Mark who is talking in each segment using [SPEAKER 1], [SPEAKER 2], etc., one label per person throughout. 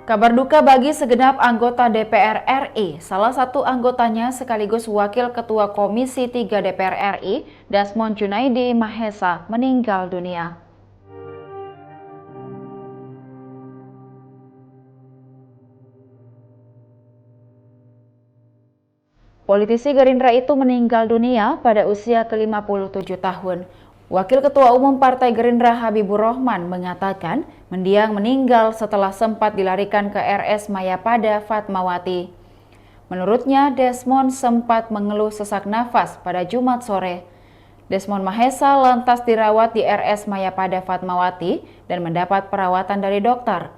[SPEAKER 1] Kabar duka bagi segenap anggota DPR RI. Salah satu anggotanya sekaligus Wakil Ketua Komisi 3 DPR RI, Desmond Junaidi Mahesa, meninggal dunia. Politisi Gerindra itu meninggal dunia pada usia ke-57 tahun. Wakil Ketua Umum Partai Gerindra Habibur Rahman mengatakan mendiang meninggal setelah sempat dilarikan ke RS Mayapada Fatmawati. Menurutnya, Desmond sempat mengeluh sesak nafas pada Jumat sore. Desmond Mahesa lantas dirawat di RS Mayapada Fatmawati dan mendapat perawatan dari dokter.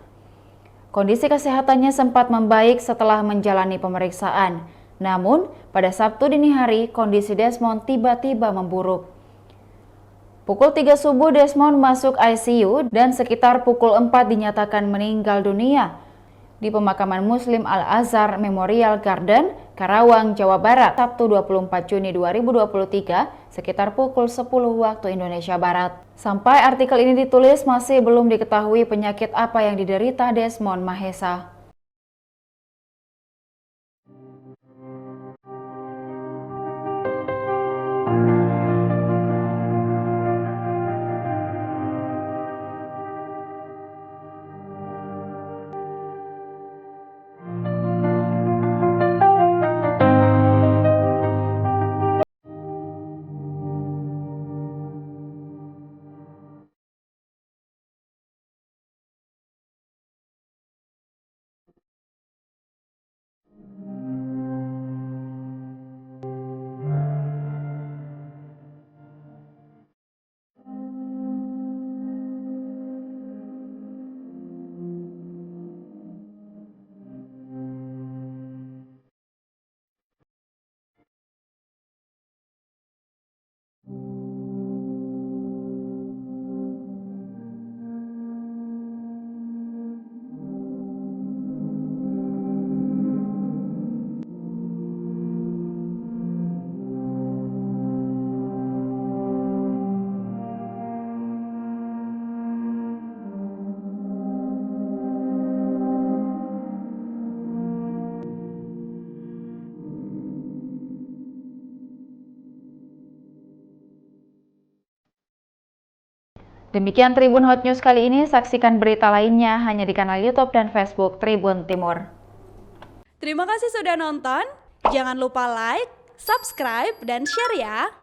[SPEAKER 1] Kondisi kesehatannya sempat membaik setelah menjalani pemeriksaan. Namun, pada Sabtu dini hari, kondisi Desmond tiba-tiba memburuk. Pukul 3 subuh Desmond masuk ICU dan sekitar pukul 4 dinyatakan meninggal dunia di pemakaman Muslim Al-Azhar Memorial Garden, Karawang, Jawa Barat, Sabtu 24 Juni 2023 sekitar pukul 10 waktu Indonesia Barat. Sampai artikel ini ditulis masih belum diketahui penyakit apa yang diderita Desmond Mahesa. Demikian Tribun Hot News kali ini, saksikan berita lainnya hanya di kanal YouTube dan Facebook Tribun Timur.
[SPEAKER 2] Terima kasih sudah nonton, jangan lupa like, subscribe, dan share ya!